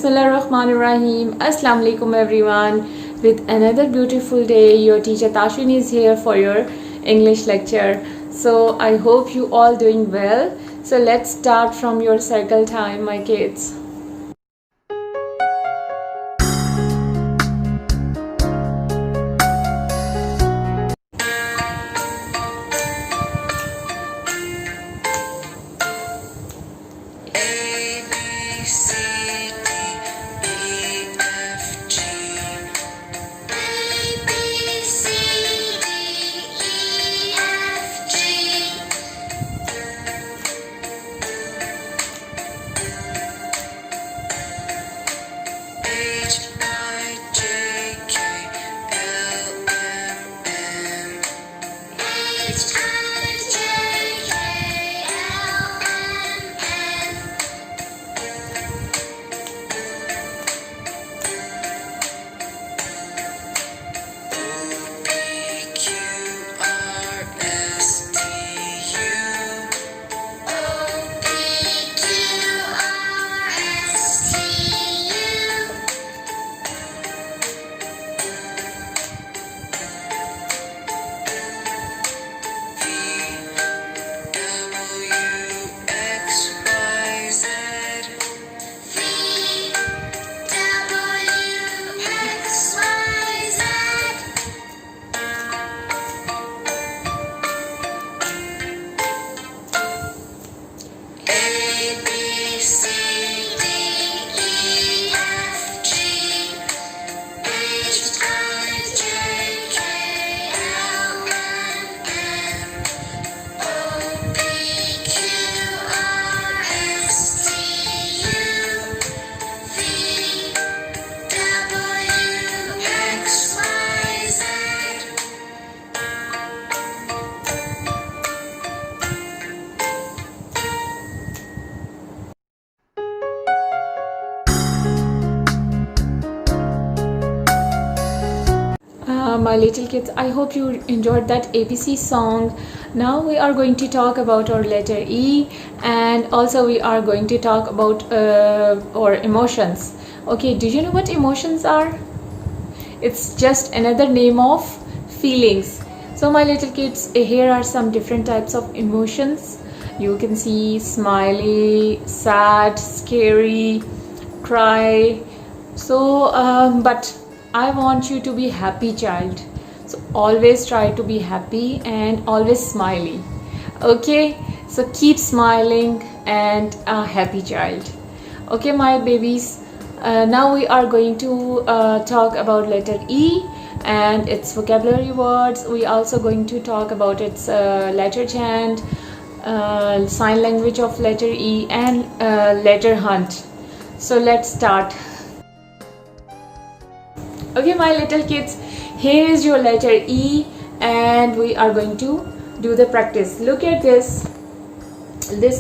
Bismillahirrahmanirrahim. Assalamu alaikum everyone. With another beautiful day, your teacher Tashin is here for your English lecture. So I hope you all doing well. So let's start from your circle time, my kids. My little kids, I hope you enjoyed that ABC song. Now we are going to talk about our letter E, and also we are going to talk about our emotions. Okay, do you know what emotions are? It's just another name of feelings. So my little kids, here are some different types of emotions. You can see smiley, sad, scary, cry. So but I want you to be happy child. So always try to be happy and always smiley. Okay, so keep smiling and a happy child. Okay, my babies, now we are going to talk about letter E and its vocabulary words. We also going to talk about its letter chant, sign language of letter E, and letter hunt. So let's start. Okay, my little kids, here is your letter E and we are going to do the practice. Look at this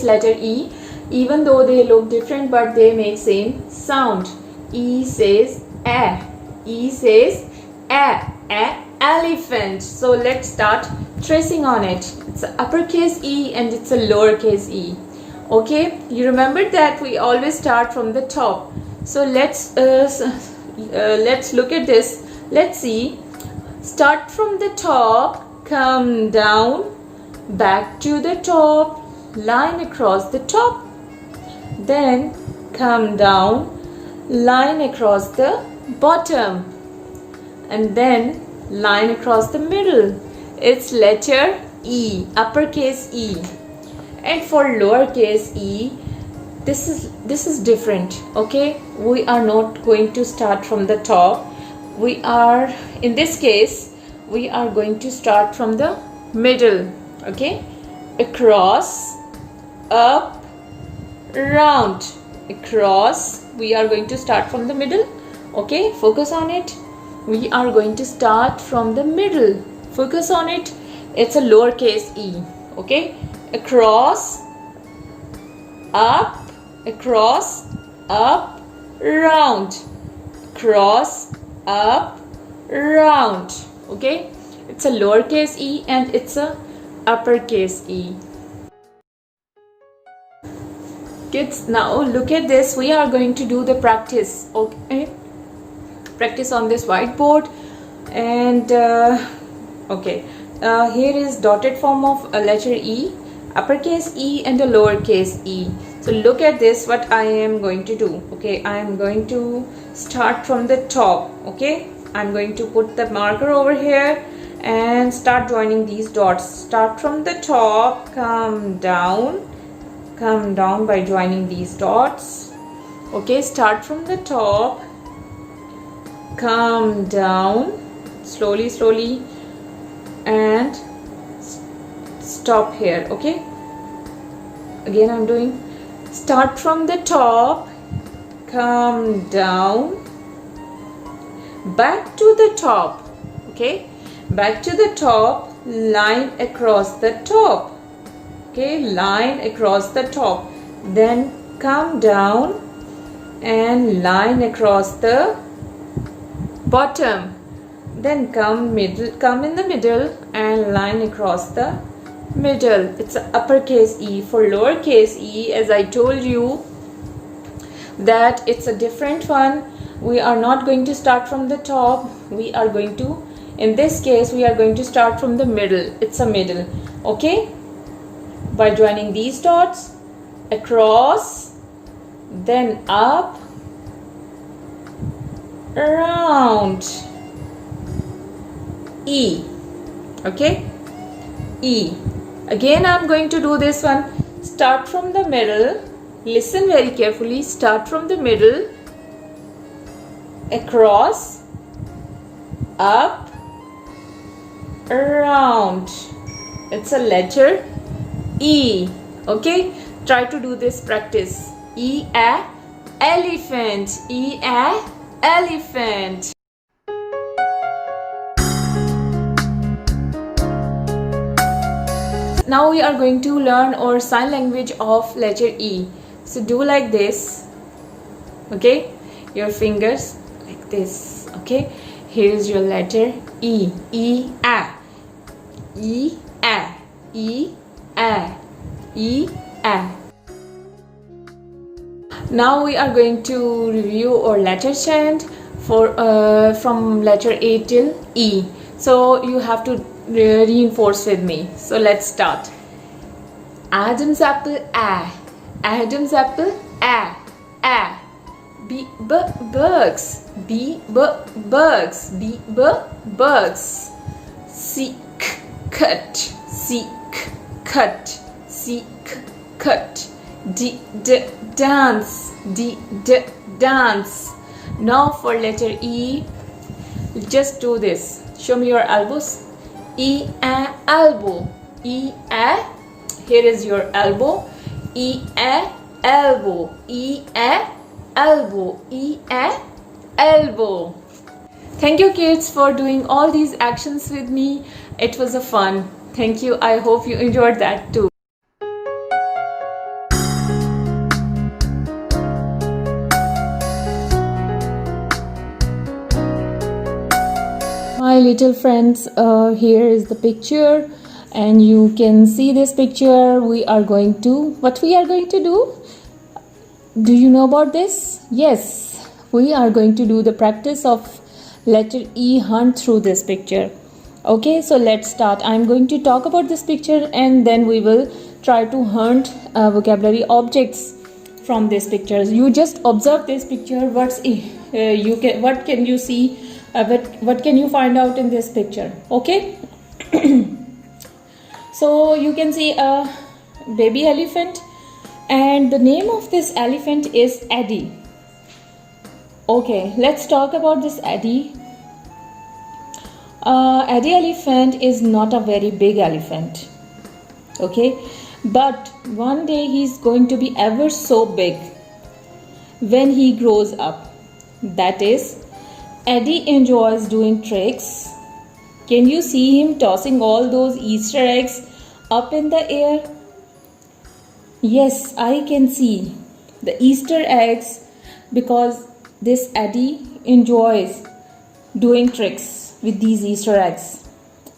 letter E. Even though they look different, but they make same sound. E says a. E says a elephant. So let's start tracing on it. It's an uppercase E and it's a lowercase e. Okay, you remember that we always start from the top. So let's look at this. Let's see. Start from the top, come down, back to the top, line across the top, then come down, line across the bottom, and then line across the middle. It's letter E, uppercase E. And for lowercase e, this is different. Okay, we are not going to start from the top. We are, in this case, we are going to start from the middle. Okay, across, up, round, across. We are going to start from the middle. Okay, focus on it. We are going to start from the middle. Focus on it. It's a lowercase e. Okay, across, up, across, up, round, cross, up, round. Okay, it's a lowercase e and it's a uppercase e. Kids, now look at this. We are going to do the practice. Okay, practice on this whiteboard. And here is dotted form of a letter E, uppercase E and a lowercase e. So look at this, what I am going to do. Okay, I am going to start from the top. Okay, I'm going to put the marker over here and start joining these dots. Start from the top, come down by joining these dots. Okay, start from the top, come down slowly and stop here. Okay, again I'm doing start from the top, come down, back to the top. Okay, back to the top, line across the top. Okay, line across the top, then come down and line across the bottom, then come in the middle and line across the middle. It's an uppercase E. For lowercase e, as I told you that it's a different one. We are not going to start from the top. We are going to, in this case, we are going to start from the middle. It's a middle. Okay, by joining these dots, across, then up, around, E. Okay, E. Again I'm going to do this one. Start from the middle, listen very carefully. Start from the middle, across, up, around. It's a letter E. Okay, try to do this practice. E a elephant, E a elephant. Now we are going to learn our sign language of letter E. So do like this. Okay, your fingers like this. Okay, here is your letter E. E a, E a, E a, E a. Now we are going to review our letter chant for from letter A till E. So you have to reinforce with me. So let's start. Adam's apple a, Adam's apple a, B bugs, B bugs, B bugs. C cut, C cut, C cut. D dance, D dance. Now for letter E, just do this. Show me your elbows. E a elbow, E a. Here is your elbow. E a elbow, E a elbow, E a elbow. Thank you kids for doing all these actions with me. It was a fun. Thank you. I hope you enjoyed that too. My little friends, here is the picture and you can see this picture. We are going to, what we are going to do you know about this? Yes, we are going to do the practice of letter E hunt through this picture. Okay, so let's start. I'm going to talk about this picture and then we will try to hunt vocabulary objects from this picture. You just observe this picture. What can you see? What can you find out in this picture? Okay. So you can see a baby elephant and the name of this elephant is Eddie. Okay, let's talk about this Eddie. Eddie elephant is not a very big elephant. Okay, but one day he's going to be ever so big when he grows up. That is, Eddie enjoys doing tricks. Can you see him tossing all those Easter eggs up in the air? Yes, I can see the Easter eggs because this Eddie enjoys doing tricks with these Easter eggs.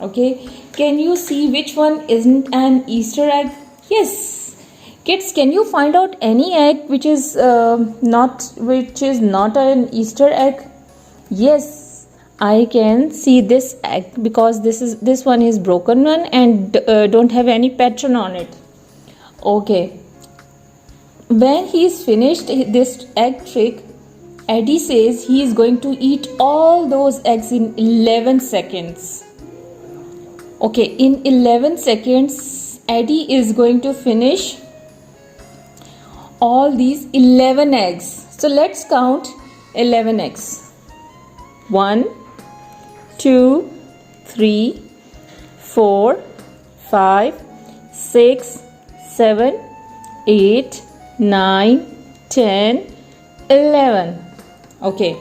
Okay, can you see which one isn't an Easter egg? Yes. Kids, can you find out any egg which is not an Easter egg? Yes, I can see this egg because this one is broken one and don't have any pattern on it. Okay. When he is finished this egg trick, Eddie says he is going to eat all those eggs in 11 seconds. Okay, in 11 seconds, Eddie is going to finish all these 11 eggs. So let's count 11 eggs. 1, 2, 3, 4, 5, 6, 7, 8, 9, 10, 11. Okay.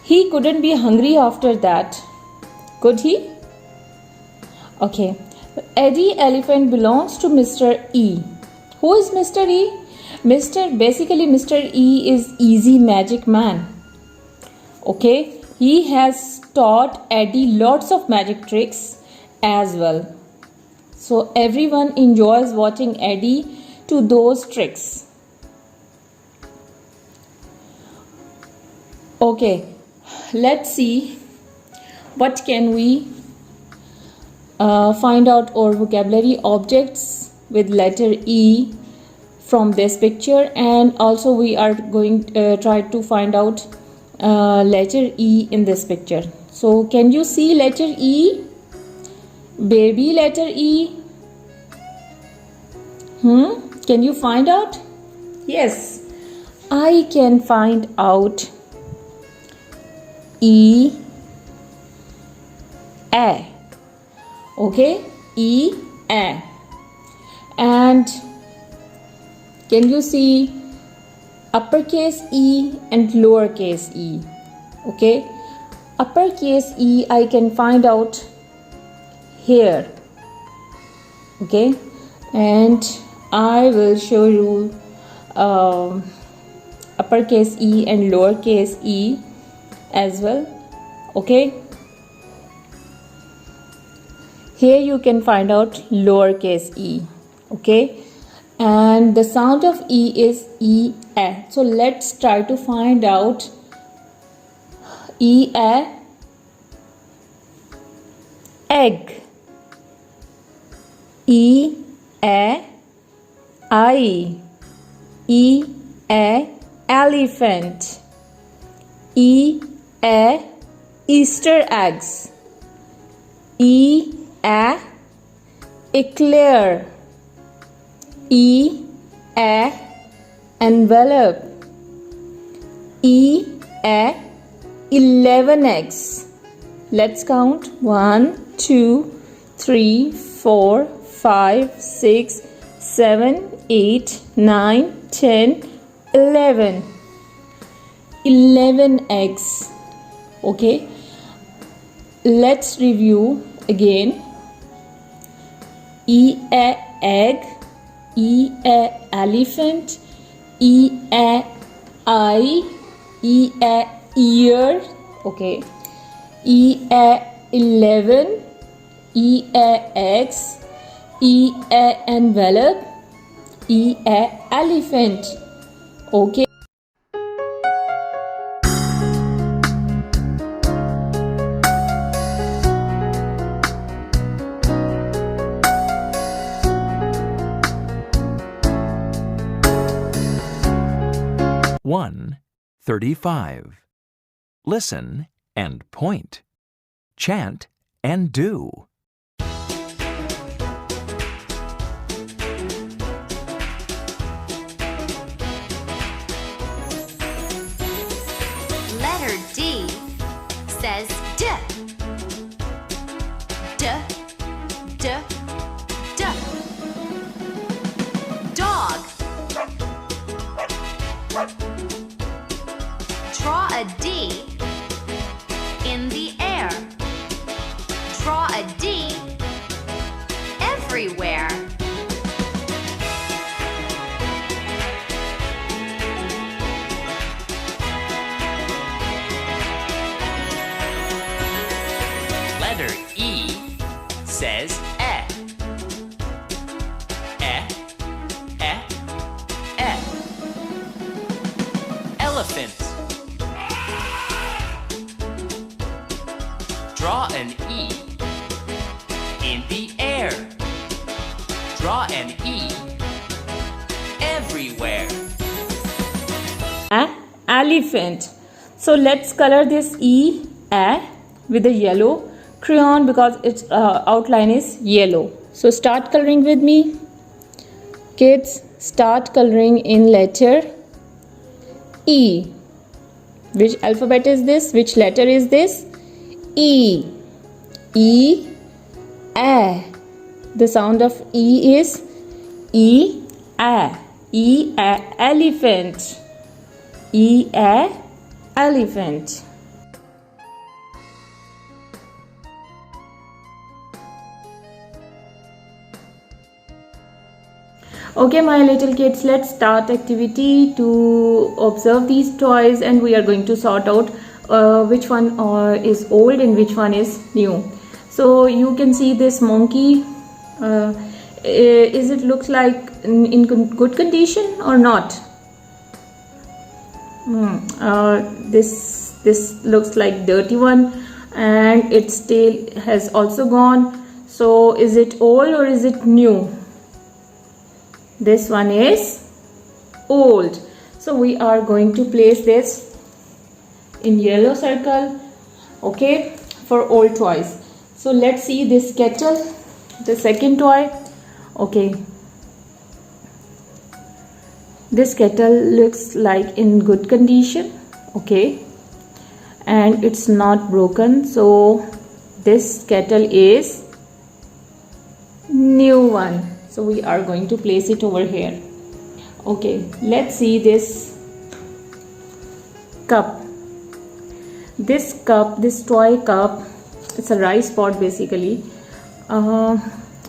He couldn't be hungry after that. Could he? Okay. Eddie Elephant belongs to Mr. E. Who is Mr. E? Basically Mr. E is Easy Magic Man. Okay. He has taught Eddie lots of magic tricks as well. So everyone enjoys watching Eddie do those tricks. Okay, let's see what can we find out our vocabulary objects with letter E from this picture, and also we are going to try to find out letter E in this picture. So can you see letter E? Baby letter E? Can you find out? Yes, I can find out E, A. Okay, E, A. And can you see uppercase E and lowercase e? Okay, uppercase E I can find out here. Okay, and I will show you uppercase E and lowercase e as well. Okay, here you can find out lowercase e. Okay, and the sound of E is E, A. So let's try to find out E, A. Egg. E, A. I. E, A. Elephant. E, A. Easter eggs. E, A. Eclair. E, A. Envelope. E, A. 11 eggs. Let's count. 1, 2, 3, 4, 5, 6, 7, 8, 9, 10, 11. 11 eggs. Okay, let's review again. E, A. Egg. E, A. Elephant. E, A. Eye. E, A. Ear. Okay. E, A. 11. E, A. Eggs. E, A. Envelope. E, A. Elephant. Okay. One 35. Listen and point. Chant and do. Letter D says D. D, D, D. Dog. Draw a D in the air. Draw a D everywhere. Letter E says E. E, E, E. In the air. Draw an E. Everywhere. Elephant. So let's color this E with a yellow crayon because its outline is yellow. So start coloring with me. Kids, start coloring in letter E. Which alphabet is this? Which letter is this? E. E. A. The sound of E is E. A. E. A. Elephant. E. A. Elephant. Okay, my little kids, let's start activity to observe these toys, and we are going to sort out which one is old and which one is new. So you can see this monkey. Is it looks like in good condition or not? This looks like dirty one, and its tail has also gone. So is it old or is it new? This one is old. So we are going to place this in yellow circle, okay, for old toys. So let's see this kettle, the second toy. Okay, this kettle looks like in good condition, okay, and it's not broken. So this kettle is new one. So we are going to place it over here. Okay, let's see this cup. This cup, this toy cup, it's a rice pot basically.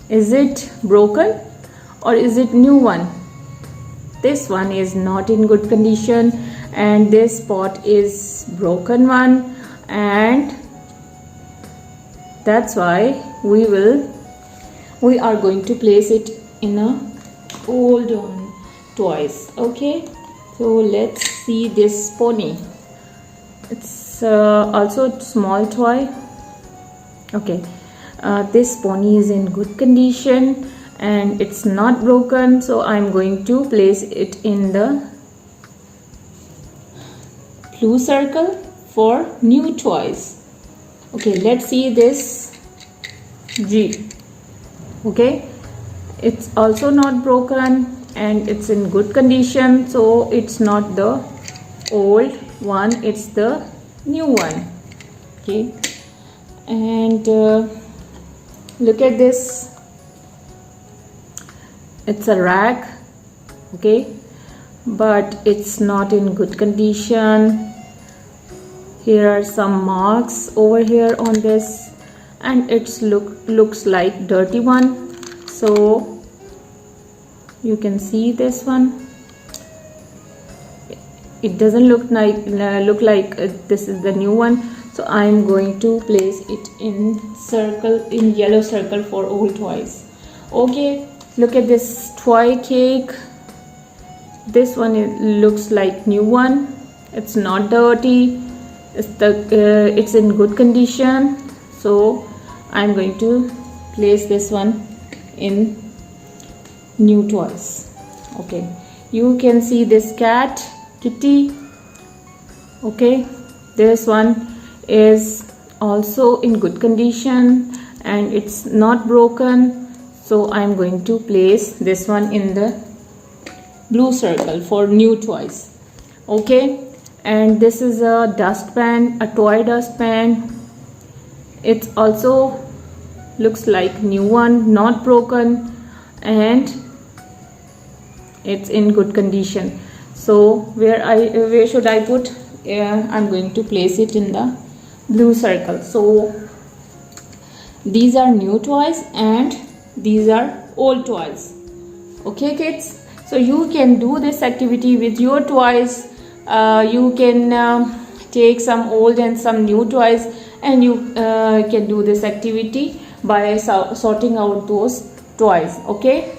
Is it broken or is it new one? This one is not in good condition, and this pot is broken one, and that's why we are going to place it in a old one toys. Okay, so let's see this pony. It's also a small toy. Okay, this pony is in good condition and it's not broken, so I'm going to place it in the blue circle for new toys. Okay, let's see this Jeep. Okay, it's also not broken and it's in good condition, so it's not the old one, it's the new one. Okay, and look at this, it's a rag, okay, but it's not in good condition. Here are some marks over here on this, and it's looks like dirty one. So you can see this one, it doesn't look like this is the new one. So I'm going to place it in yellow circle for old toys. Okay, look at this toy cake. This one looks like new one, it's not dirty, it's in good condition. So I'm going to place this one in new toys. Okay, you can see this cat, kitty. Okay, this one is also in good condition and it's not broken, so I'm going to place this one in the blue circle for new toys. Okay, and this is a dustpan, a toy dustpan. It also looks like new one, not broken, and it's in good condition. So where should I put? I'm going to place it in the blue circle. So these are new toys and these are old toys. Okay, kids, so you can do this activity with your toys. You can take some old and some new toys, and you can do this activity by sorting out those toys. Okay.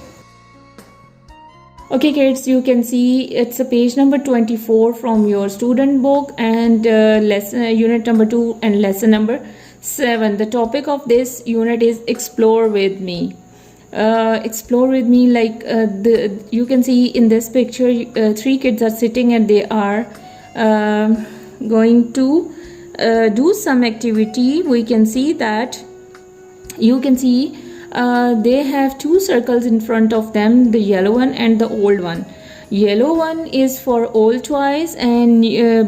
Okay, kids, you can see it's a page number 24 from your student book, and lesson unit number 2 and lesson number 7. The topic of this unit is explore with me. Explore with me, like you can see in this picture, 3 kids are sitting and they are going to do some activity. We can see that you can see they have 2 circles in front of them, the yellow one and the old one. Yellow one is for old toys and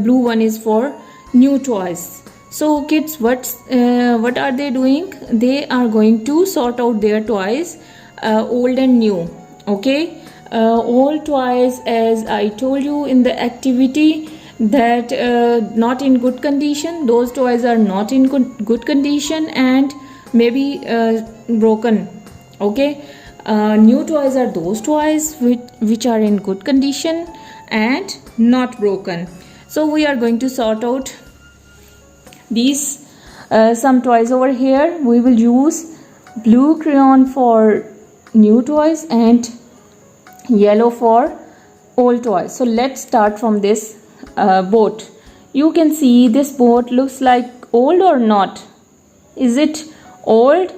blue one is for new toys. So kids, what are they doing? They are going to sort out their toys, old and new. Okay, old toys, as I told you in the activity, that not in good condition, those toys are not in good condition and maybe broken. Okay, new toys are those toys which are in good condition and not broken. So we are going to sort out these some toys over here. We will use blue crayon for new toys and yellow for old toys. So let's start from this boat. You can see this boat looks like old or not. Is it old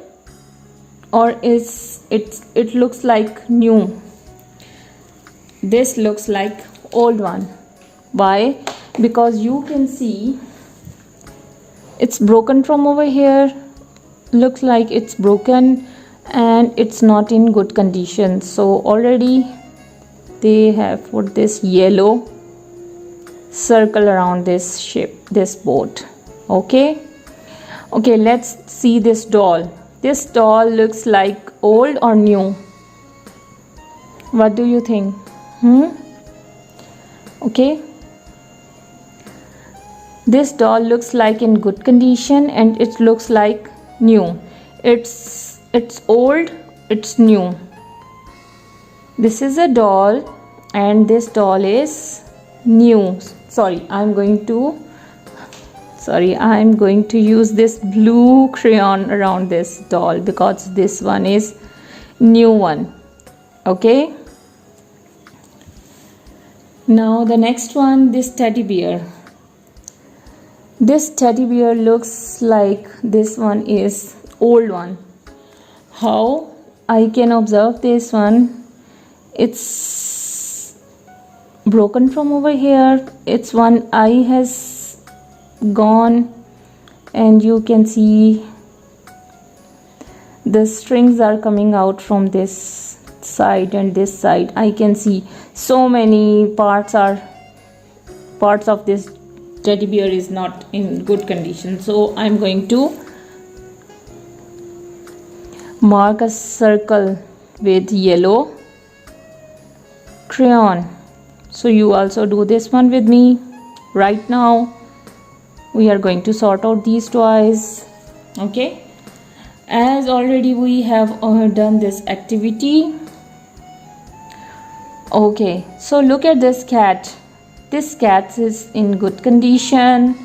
or it looks like new? This looks like old one. Why? Because you can see it's broken from over here. Looks like it's broken and it's not in good condition. So already they have put this yellow circle around this ship, this boat. Okay, let's see this doll. This doll looks like old or new? What do you think? Okay, this doll looks like in good condition and it looks like new. It's old, it's new. This is a doll and this doll is new. I'm going to use this blue crayon around this doll because this one is new one. Okay, now the next one, this teddy bear. This teddy bear looks like this one is old one. How I can observe this one? It's broken from over here. Its one eye has gone and you can see the strings are coming out from this side and this side. I can see so many parts of this teddy bear is not in good condition. So I'm going to mark a circle with yellow crayon. So you also do this one with me. Right now we are going to sort out these toys. Okay, as already we have done this activity. Okay, so look at this cat. This cat is in good condition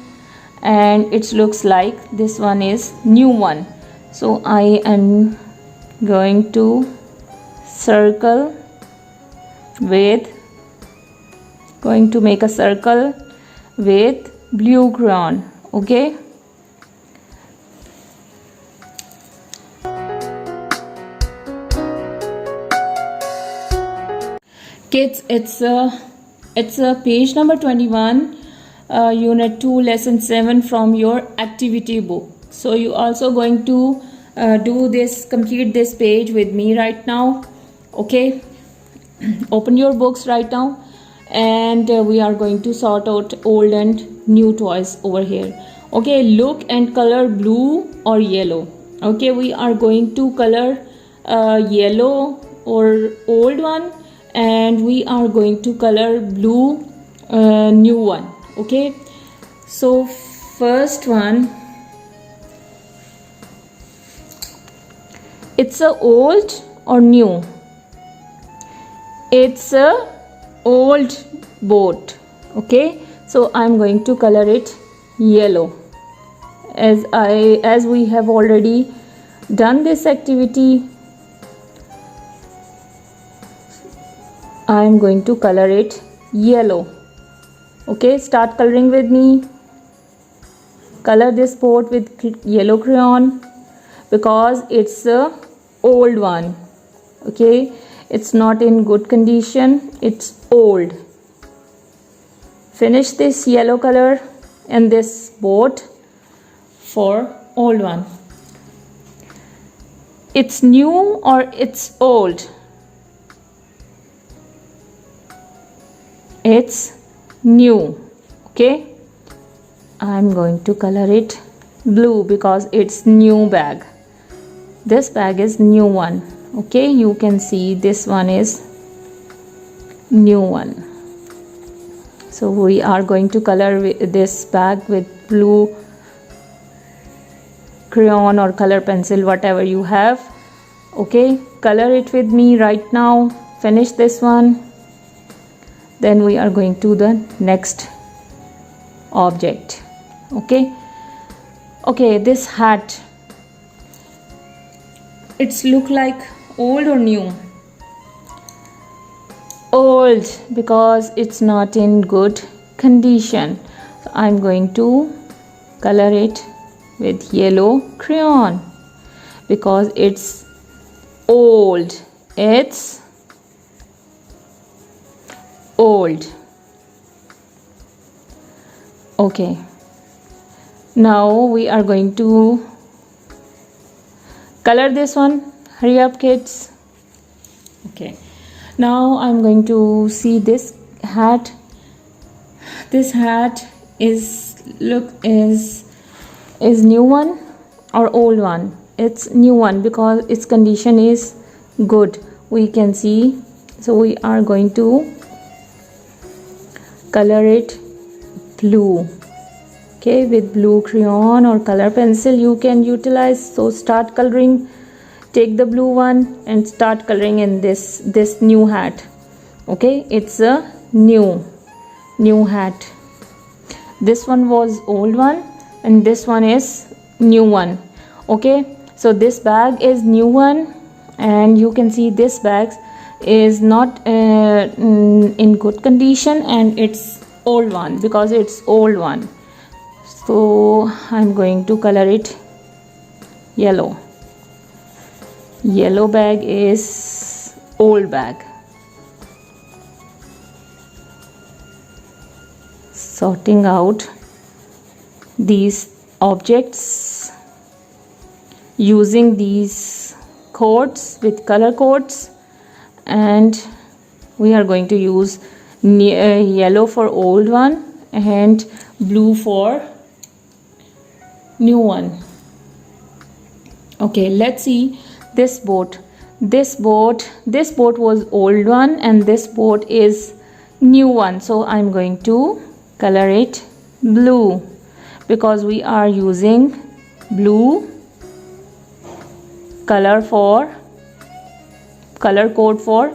and it looks like this one is new one. So I am going to make a circle with blue crayon. Okay, kids, it's a page number 21, unit 2, lesson 7 from your activity book. So you also going to complete this page with me right now. Okay, open your books right now and we are going to sort out old and new toys over here. Okay, look and color blue or yellow. Okay, we are going to color yellow or old one and we are going to color blue new one. Okay, so first one, it's a old or new? It's a old boat. Okay, so I'm going to color it yellow. As we have already done this activity, I'm going to color it yellow. Okay, start coloring with me. color this boat with yellow crayon because it's a old one. Okay, it's not in good condition, it's old. Finish this yellow color and this boat for old one. It's new or it's old? It's new. Okay, I'm going to color it blue because it's new bag. This bag is new one. Okay, you can see this one is new one. So we are going to color this bag with blue crayon or color pencil, whatever you have. Okay, color it with me right now. Finish this one. Then we are going to the next object. Okay, this hat, it's look like old or new? Old because it's not in good condition. So I'm going to color it with yellow crayon because it's old. It's old. Okay, now we are going to color this one. Hurry up, kids. Okay, now I'm going to see this hat. This hat is new one or old one? It's new one because its condition is good, we can see. So we are going to color it blue. Okay, with blue crayon or color pencil you can utilize. So start coloring. Take the blue one and start coloring in this new hat. Okay, it's a new hat. This one was old one and this one is new one. Okay, so this bag is new one and you can see this bag is not in good condition and it's old one because it's old one. So I'm going to color it yellow. Yellow bag is old bag. Sorting out these objects using these codes with color codes, and we are going to use yellow for old one and blue for new one. Okay, let's see this boat. This boat was old one and this boat is new one. So I'm going to color it blue because we are using blue color code for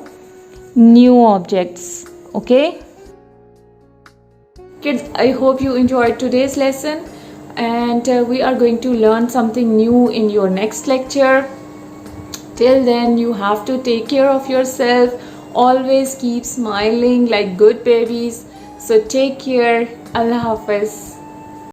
new objects. Okay kids, I hope you enjoyed today's lesson, and we are going to learn something new in your next lecture. Till then, you have to take care of yourself. Always keep smiling like good babies. So take care. Allah Hafiz.